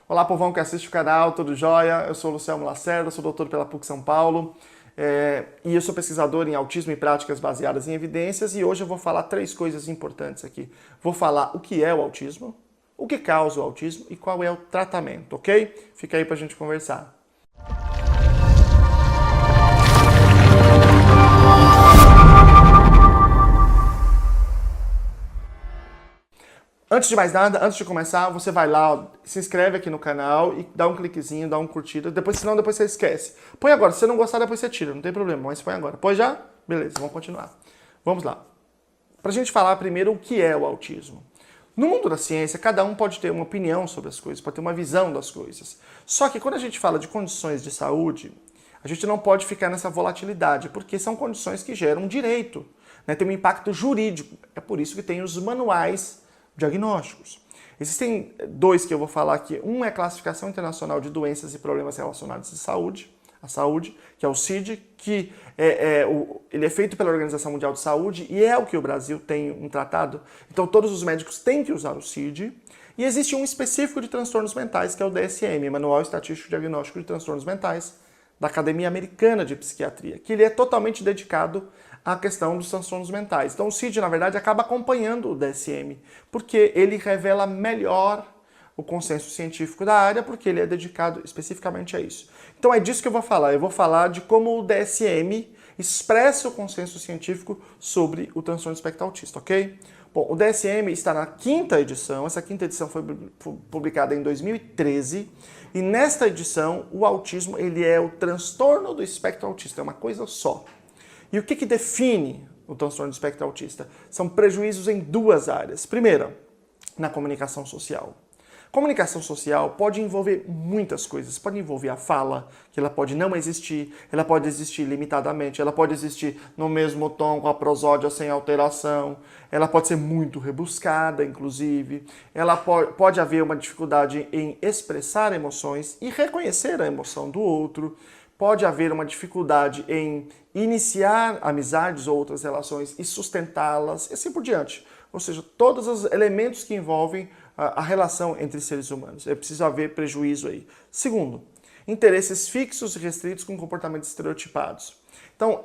Olá, povão que assiste o canal, tudo jóia? Eu sou o Luciano Lacerda, sou doutor pela PUC São Paulo e eu sou pesquisador em autismo e práticas baseadas em evidências e hoje eu vou falar três coisas importantes aqui. Vou falar o que é o autismo, o que causa o autismo e qual é o tratamento, ok? Fica aí pra gente conversar. Antes de mais nada, antes de começar, você vai lá, se inscreve aqui no canal e dá um cliquezinho, dá um curtida, senão depois você esquece. Põe agora, se você não gostar, depois você tira, não tem problema, mas põe agora. Põe já? Beleza, vamos continuar. Vamos lá. Pra gente falar primeiro o que é o autismo. No mundo da ciência, cada um pode ter uma opinião sobre as coisas, pode ter uma visão das coisas. Só que quando a gente fala de condições de saúde, a gente não pode ficar nessa volatilidade, porque são condições que geram um direito, né? Tem um impacto jurídico. É por isso que tem os manuais diagnósticos. Existem dois que eu vou falar aqui. Um é a Classificação Internacional de Doenças e Problemas Relacionados à Saúde, que é o CID, que ele é feito pela Organização Mundial de Saúde e é o que o Brasil tem um tratado. Então todos os médicos têm que usar o CID. E existe um específico de transtornos mentais, que é o DSM, Manual Estatístico Diagnóstico de Transtornos Mentais, da Academia Americana de Psiquiatria, que ele é totalmente dedicado à questão dos transtornos mentais. Então o CID, na verdade, acaba acompanhando o DSM, porque ele revela melhor o consenso científico da área, porque ele é dedicado especificamente a isso. Então é disso que eu vou falar. Eu vou falar de como o DSM expressa o consenso científico sobre o transtorno do espectro autista, ok? Bom, o DSM está na quinta edição, essa quinta edição foi publicada em 2013, e nesta edição o autismo ele é o transtorno do espectro autista, é uma coisa só. E o que define o transtorno do espectro autista? São prejuízos em duas áreas. Primeiro, na comunicação social. Comunicação social pode envolver muitas coisas. Pode envolver a fala, que ela pode não existir, ela pode existir limitadamente, ela pode existir no mesmo tom, com a prosódia sem alteração, ela pode ser muito rebuscada, inclusive, ela pode haver uma dificuldade em expressar emoções e reconhecer a emoção do outro, pode haver uma dificuldade em iniciar amizades ou outras relações e sustentá-las, e assim por diante. Ou seja, todos os elementos que envolvem a relação entre seres humanos. É preciso haver prejuízo aí. Segundo, interesses fixos e restritos com comportamentos estereotipados. Então,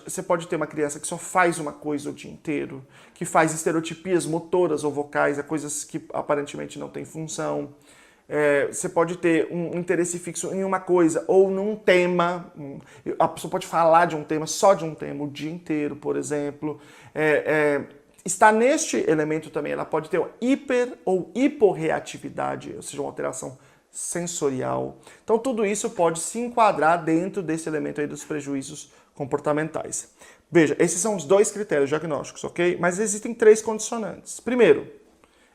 você pode ter uma criança que só faz uma coisa o dia inteiro, que faz estereotipias motoras ou vocais, coisas que aparentemente não têm função. Você pode ter um interesse fixo em uma coisa ou num tema. A pessoa pode falar de um tema, só de um tema, o dia inteiro, por exemplo. Está neste elemento também, ela pode ter uma hiper ou hiporreatividade, ou seja, uma alteração sensorial. Então tudo isso pode se enquadrar dentro desse elemento aí dos prejuízos comportamentais. Veja, esses são os dois critérios diagnósticos, ok? Mas existem três condicionantes. Primeiro,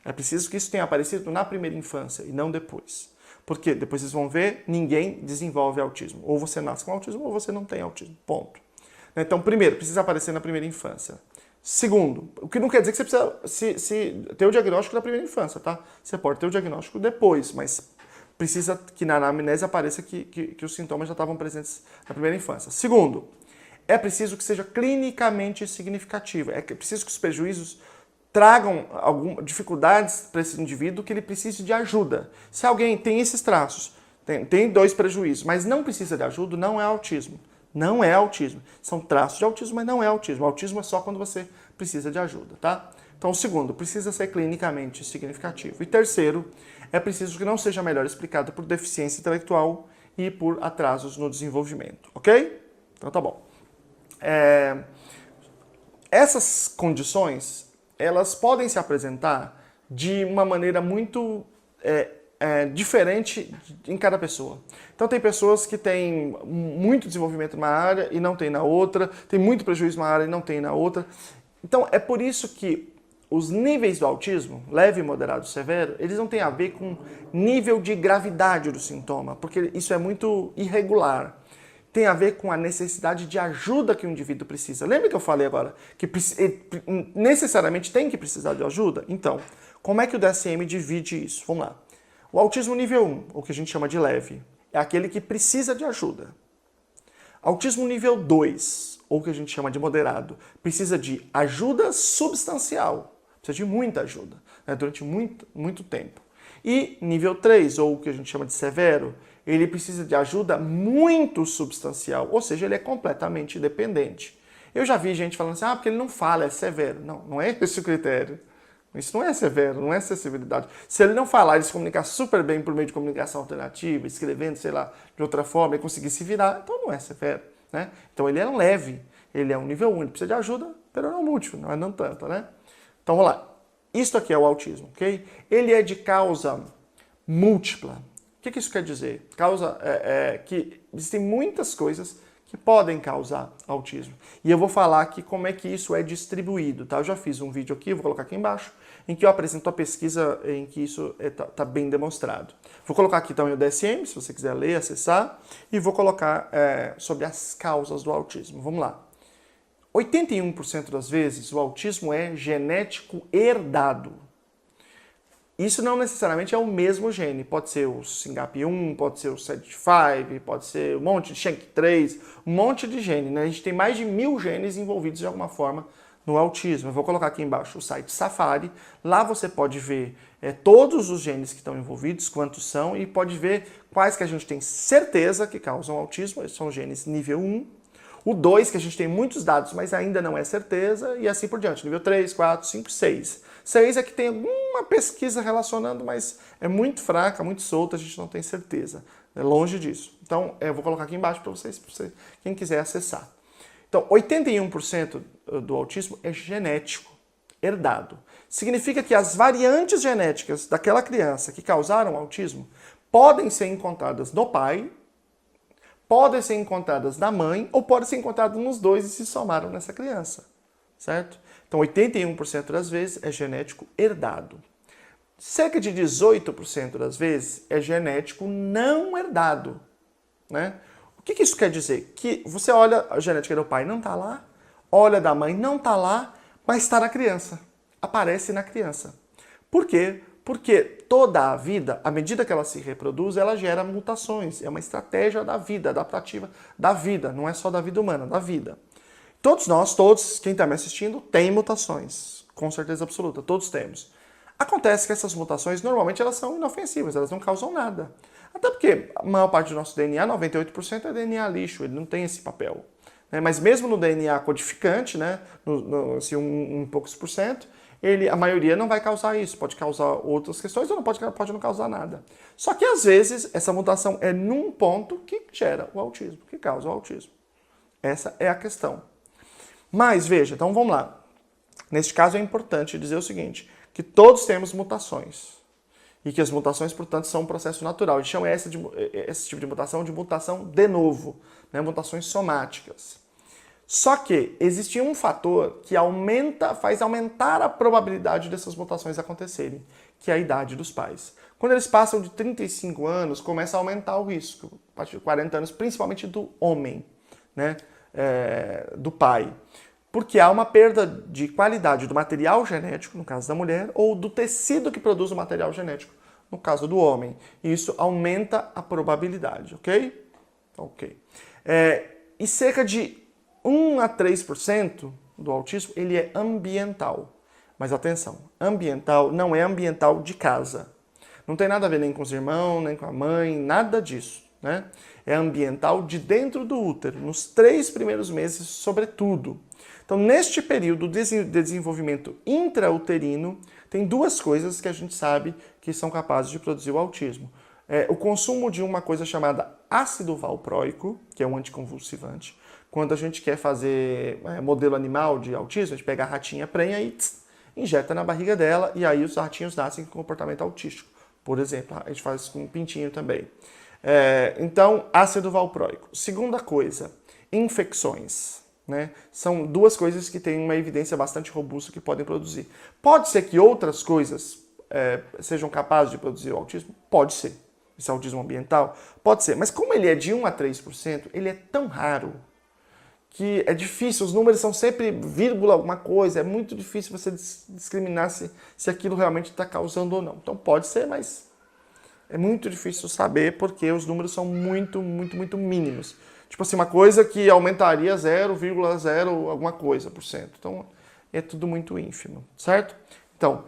é preciso que isso tenha aparecido na primeira infância e não depois. Porque depois vocês vão ver, ninguém desenvolve autismo. Ou você nasce com autismo ou você não tem autismo, ponto. Então, primeiro, precisa aparecer na primeira infância. Segundo, o que não quer dizer que você precisa ter o diagnóstico na primeira infância, tá? Você pode ter o diagnóstico depois, mas precisa que na anamnese apareça que os sintomas já estavam presentes na primeira infância. Segundo, é preciso que seja clinicamente significativo. É preciso que os prejuízos tragam algumas dificuldades para esse indivíduo que ele precise de ajuda. Se alguém tem esses traços, tem dois prejuízos, mas não precisa de ajuda, não é autismo. Não é autismo. São traços de autismo, mas não é autismo. Autismo é só quando você precisa de ajuda, tá? Então, segundo, precisa ser clinicamente significativo. E terceiro, é preciso que não seja melhor explicado por deficiência intelectual e por atrasos no desenvolvimento, ok? Então, tá bom. Essas condições, elas podem se apresentar de uma maneira muito diferente em cada pessoa. Então tem pessoas que têm muito desenvolvimento numa área e não tem na outra, tem muito prejuízo numa área e não tem na outra. Então é por isso que os níveis do autismo, leve, moderado, severo, eles não têm a ver com nível de gravidade do sintoma, porque isso é muito irregular. Tem a ver com a necessidade de ajuda que o indivíduo precisa. Lembra que eu falei agora que necessariamente tem que precisar de ajuda? Então, como é que o DSM divide isso? Vamos lá. O autismo nível 1, o que a gente chama de leve, é aquele que precisa de ajuda. Autismo nível 2, ou o que a gente chama de moderado, precisa de ajuda substancial, precisa de muita ajuda, né, durante muito tempo. E nível 3, ou o que a gente chama de severo, ele precisa de ajuda muito substancial, ou seja, ele é completamente dependente. Eu já vi gente falando assim, porque ele não fala, é severo. Não, não é esse o critério. Isso não é severo, não é acessibilidade. Se ele não falar, ele se comunicar super bem por meio de comunicação alternativa, escrevendo, sei lá, de outra forma, e conseguir se virar, então não é severo, né? Então ele é um leve, ele é um nível 1, ele precisa de ajuda, pero não múltiplo, não tanto, né? Então vamos lá. Isto aqui é o autismo, ok? Ele é de causa múltipla. O que isso quer dizer? Causa que existem muitas coisas que podem causar autismo. E eu vou falar aqui como é que isso é distribuído, tá? Eu já fiz um vídeo aqui, vou colocar aqui embaixo, em que eu apresento a pesquisa em que isso tá bem demonstrado. Vou colocar aqui também o DSM, se você quiser ler, acessar, e vou colocar sobre as causas do autismo. Vamos lá. 81% das vezes o autismo é genético herdado. Isso não necessariamente é o mesmo gene. Pode ser o SYNGAP1, pode ser o SED5, pode ser um monte de SHANK3, um monte de gene, né? A gente tem mais de 1000 genes envolvidos de alguma forma no autismo. Eu vou colocar aqui embaixo o site Safari. Lá você pode ver todos os genes que estão envolvidos, quantos são, e pode ver quais que a gente tem certeza que causam autismo. Esses são genes nível 1. O 2, que a gente tem muitos dados, mas ainda não é certeza, e assim por diante. Nível 3, 4, 5, 6. 6 é que tem alguma pesquisa relacionando, mas é muito fraca, muito solta, a gente não tem certeza. É longe disso. Então, eu vou colocar aqui embaixo para vocês, quem quiser acessar. Então, 81% do autismo é genético, herdado. Significa que as variantes genéticas daquela criança que causaram autismo podem ser encontradas no pai, podem ser encontradas na mãe ou podem ser encontradas nos dois e se somaram nessa criança, certo? Então, 81% das vezes é genético herdado. Cerca de 18% das vezes é genético não herdado, né? O que isso quer dizer? Que você olha a genética do pai, não está lá, olha da mãe, não está lá, mas está na criança, aparece na criança. Por quê? Porque toda a vida, à medida que ela se reproduz, ela gera mutações. É uma estratégia da vida, adaptativa da vida. Não é só da vida humana, da vida. Todos nós, quem está me assistindo, tem mutações. Com certeza absoluta, todos temos. Acontece que essas mutações, normalmente, elas são inofensivas, elas não causam nada. Até porque a maior parte do nosso DNA, 98%, é DNA lixo, ele não tem esse papel. Mas mesmo no DNA codificante, né, assim, um poucos por cento, a maioria não vai causar isso, pode causar outras questões ou pode não causar nada. Só que às vezes essa mutação é num ponto que gera o autismo, que causa o autismo. Essa é a questão. Mas veja, então vamos lá. Neste caso é importante dizer o seguinte, que todos temos mutações. E que as mutações, portanto, são um processo natural. A gente chama esse tipo de mutação de mutação de novo, né? Mutações somáticas. Só que existe um fator que faz aumentar a probabilidade dessas mutações acontecerem, que é a idade dos pais. Quando eles passam de 35 anos, começa a aumentar o risco, a partir de 40 anos, principalmente do homem, né? Do pai. Porque há uma perda de qualidade do material genético, no caso da mulher, ou do tecido que produz o material genético, no caso do homem. E isso aumenta a probabilidade, ok? Ok. E cerca de 1 a 3% do autismo, ele é ambiental. Mas atenção, ambiental não é ambiental de casa. Não tem nada a ver nem com os irmãos, nem com a mãe, nada disso, né? É ambiental de dentro do útero, nos 3 primeiros meses, sobretudo. Então, neste período de desenvolvimento intrauterino, tem 2 coisas que a gente sabe que são capazes de produzir o autismo. O consumo de uma coisa chamada ácido valproico, que é um anticonvulsivante. Quando a gente quer fazer modelo animal de autismo, a gente pega a ratinha prenha e injeta na barriga dela, e aí os ratinhos nascem com comportamento autístico. Por exemplo, a gente faz com um pintinho também. Então, ácido valproico. Segunda coisa, infecções. Né? São 2 coisas que têm uma evidência bastante robusta que podem produzir. Pode ser que outras coisas sejam capazes de produzir o autismo? Pode ser. Esse autismo ambiental? Pode ser. Mas como ele é de 1 a 3%, ele é tão raro que é difícil, os números são sempre vírgula alguma coisa, é muito difícil você discriminar se aquilo realmente está causando ou não. Então pode ser, mas é muito difícil saber porque os números são muito, muito, muito mínimos. Tipo assim, uma coisa que aumentaria 0,0 alguma coisa por cento. Então é tudo muito ínfimo, certo? Então,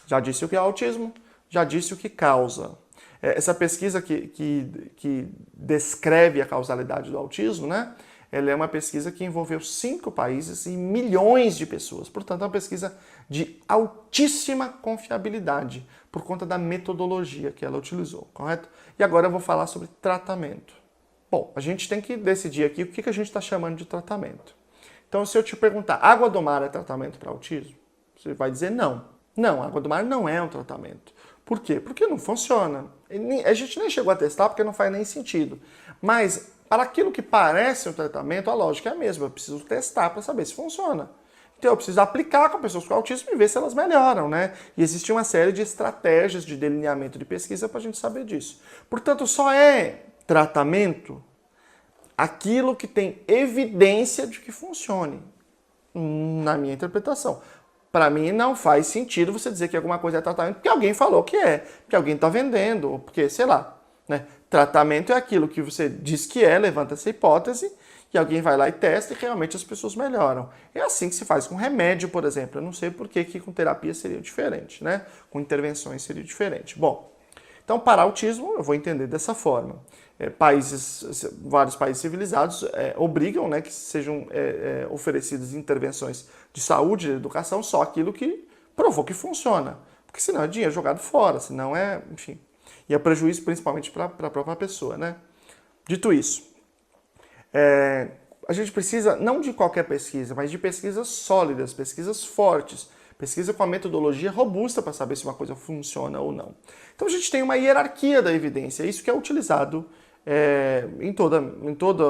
já disse o que é autismo, já disse o que causa. Essa pesquisa que descreve a causalidade do autismo, né? Ela é uma pesquisa que envolveu 5 países e milhões de pessoas. Portanto, é uma pesquisa de altíssima confiabilidade, por conta da metodologia que ela utilizou, correto? E agora eu vou falar sobre tratamento. Bom, a gente tem que decidir aqui o que a gente está chamando de tratamento. Então, se eu te perguntar, água do mar é tratamento para autismo? Você vai dizer não. Não, água do mar não é um tratamento. Por quê? Porque não funciona. A gente nem chegou a testar porque não faz nem sentido. Mas, para aquilo que parece um tratamento, a lógica é a mesma. Eu preciso testar para saber se funciona. Então, eu preciso aplicar com pessoas com autismo e ver se elas melhoram, né? E existe uma série de estratégias de delineamento de pesquisa para a gente saber disso. Portanto, só é tratamento aquilo que tem evidência de que funcione, na minha interpretação. Para mim não faz sentido você dizer que alguma coisa é tratamento porque alguém falou que é, porque alguém está vendendo, ou porque, sei lá, né? Tratamento é aquilo que você diz que é, levanta essa hipótese, e alguém vai lá e testa e realmente as pessoas melhoram. É assim que se faz com remédio, por exemplo. Eu não sei por que com terapia seria diferente, né? Com intervenções seria diferente. Bom, então para autismo eu vou entender dessa forma. Vários países civilizados obrigam, né, que sejam oferecidas intervenções de saúde, de educação, só aquilo que provou que funciona. Porque senão é dinheiro jogado fora, senão enfim. E é prejuízo principalmente para a própria pessoa, né? Dito isso, a gente precisa não de qualquer pesquisa, mas de pesquisas sólidas, pesquisas fortes, pesquisa com a metodologia robusta para saber se uma coisa funciona ou não. Então a gente tem uma hierarquia da evidência, isso que é utilizado em todo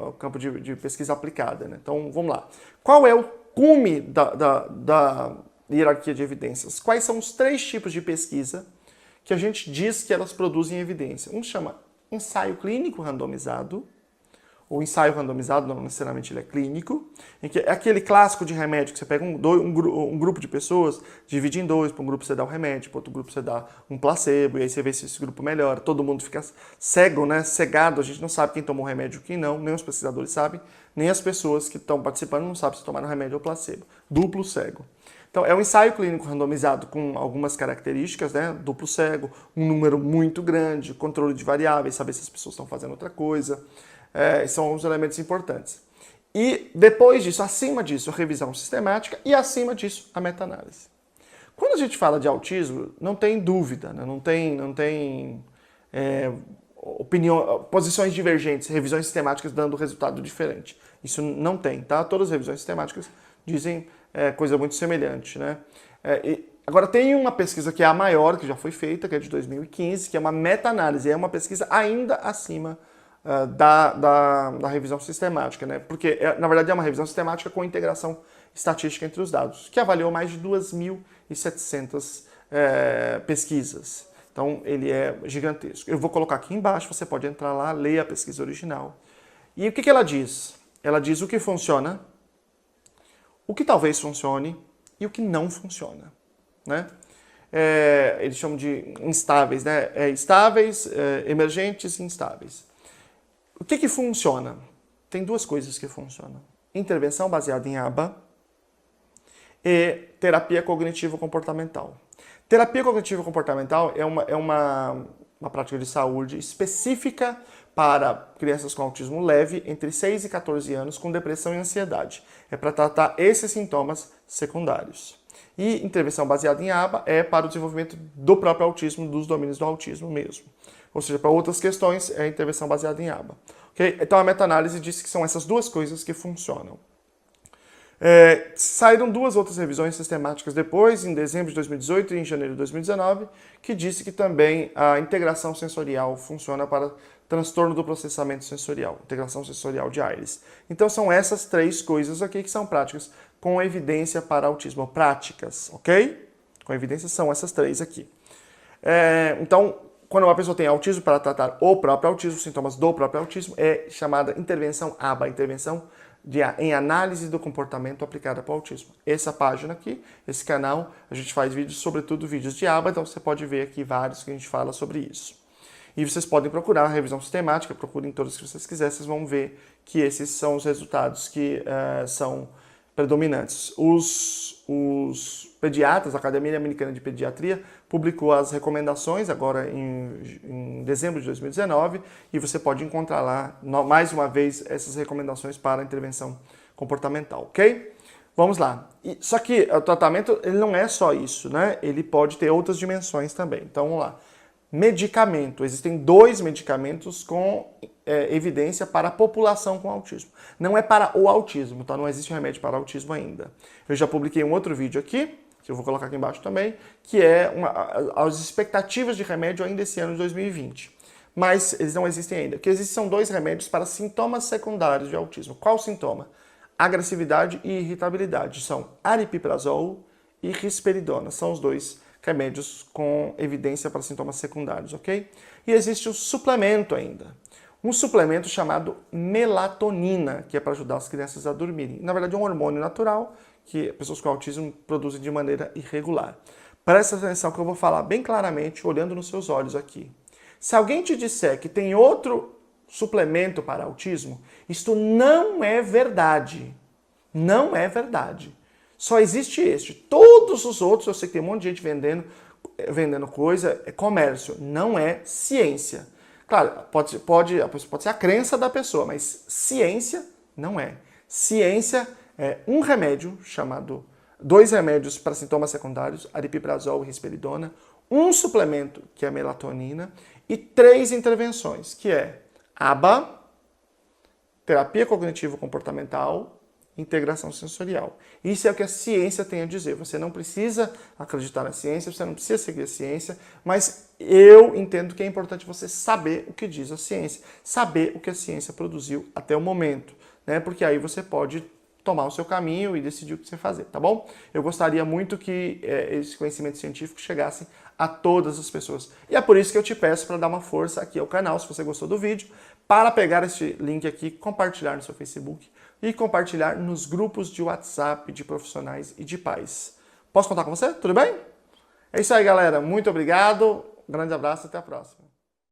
o campo de pesquisa aplicada, né? Então vamos lá. Qual é o cume da hierarquia de evidências? Quais são os 3 tipos de pesquisa que a gente diz que elas produzem evidência? Um chama ensaio clínico randomizado. O ensaio randomizado, não necessariamente ele é clínico, em que é aquele clássico de remédio que você pega um grupo de pessoas, divide em 2, para um grupo você dá um remédio, para outro grupo você dá um placebo, e aí você vê se esse grupo melhora. Todo mundo fica cego, né? Cegado, a gente não sabe quem tomou remédio e quem não, nem os pesquisadores sabem, nem as pessoas que estão participando não sabem se tomaram remédio ou placebo. Duplo cego. Então, é um ensaio clínico randomizado com algumas características, né? Duplo cego, um número muito grande, controle de variáveis, saber se as pessoas estão fazendo outra coisa. São os elementos importantes. E depois disso, acima disso, a revisão sistemática e acima disso, a meta-análise. Quando a gente fala de autismo, não tem dúvida, né? não tem posições divergentes, revisões sistemáticas dando resultado diferente. Isso não tem, tá? Todas as revisões sistemáticas dizem coisa muito semelhante, né? Agora tem uma pesquisa que é a maior, que já foi feita, que é de 2015, que é uma meta-análise, é uma pesquisa ainda acima da revisão sistemática, né? Porque, na verdade, é uma revisão sistemática com integração estatística entre os dados, que avaliou mais de 2.700 pesquisas. Então, ele é gigantesco. Eu vou colocar aqui embaixo, você pode entrar lá, ler a pesquisa original. E o que ela diz? Ela diz o que funciona, o que talvez funcione e o que não funciona, né? Eles chamam de instáveis, né? Estáveis, emergentes e instáveis. O que funciona? Tem 2 coisas que funcionam. Intervenção baseada em ABA e terapia cognitivo-comportamental. Terapia cognitivo-comportamental é uma prática de saúde específica para crianças com autismo leve entre 6 e 14 anos com depressão e ansiedade. É para tratar esses sintomas secundários. E intervenção baseada em ABA é para o desenvolvimento do próprio autismo, dos domínios do autismo mesmo. Ou seja, para outras questões, é a intervenção baseada em ABA. Okay? Então, a meta-análise disse que são essas 2 coisas que funcionam. Saíram 2 outras revisões sistemáticas depois, em dezembro de 2018 e em janeiro de 2019, que disse que também a integração sensorial funciona para transtorno do processamento sensorial, integração sensorial de Ayres. Então, são essas 3 coisas aqui que são práticas com evidência para autismo. Práticas, ok? Com evidência são essas 3 aqui. Então, quando uma pessoa tem autismo, para tratar o próprio autismo, sintomas do próprio autismo, é chamada intervenção ABA, intervenção em análise do comportamento aplicada para o autismo. Essa página aqui, esse canal, a gente faz vídeos, sobretudo vídeos de ABA, então você pode ver aqui vários que a gente fala sobre isso. E vocês podem procurar a revisão sistemática, procurem todos que vocês quiserem, vocês vão ver que esses são os resultados que são predominantes. Os pediatras, a Academia Americana de Pediatria, publicou as recomendações agora em dezembro de 2019 e você pode encontrar lá, mais uma vez, essas recomendações para a intervenção comportamental, ok? Vamos lá. Só que o tratamento ele não é só isso, né? Ele pode ter outras dimensões também. Então, vamos lá. Medicamento. Existem 2 medicamentos com evidência para a população com autismo. Não é para o autismo, tá? Não existe remédio para autismo ainda. Eu já publiquei um outro vídeo aqui, que eu vou colocar aqui embaixo também, que é as expectativas de remédio ainda esse ano de 2020. Mas eles não existem ainda. O que existem são 2 remédios para sintomas secundários de autismo. Qual sintoma? Agressividade e irritabilidade. São aripiprazol e risperidona. São os 2 remédios com evidência para sintomas secundários, ok? E existe o suplemento ainda. Um suplemento chamado melatonina, que é para ajudar as crianças a dormirem. Na verdade, é um hormônio natural que pessoas com autismo produzem de maneira irregular. Presta atenção que eu vou falar bem claramente, olhando nos seus olhos aqui. Se alguém te disser que tem outro suplemento para autismo, isto não é verdade. Não é verdade. Só existe este. Todos os outros, eu sei que tem um monte de gente vendendo coisa, é comércio, não é ciência. Claro, pode ser a crença da pessoa, mas ciência não é. Ciência é um remédio chamado, 2 remédios para sintomas secundários, aripiprazol e risperidona, um suplemento, que é a melatonina, e 3 intervenções, que é ABA, terapia cognitivo-comportamental, integração sensorial. Isso é o que a ciência tem a dizer. Você não precisa acreditar na ciência, você não precisa seguir a ciência, mas eu entendo que é importante você saber o que diz a ciência, saber o que a ciência produziu até o momento, né? Porque aí você pode tomar o seu caminho e decidir o que você fazer, tá bom? Eu gostaria muito que esse conhecimento científico chegasse a todas as pessoas. E é por isso que eu te peço para dar uma força aqui ao canal, se você gostou do vídeo, para pegar esse link aqui, compartilhar no seu Facebook e compartilhar nos grupos de WhatsApp de profissionais e de pais. Posso contar com você? Tudo bem? É isso aí, galera. Muito obrigado. Um grande abraço e até a próxima.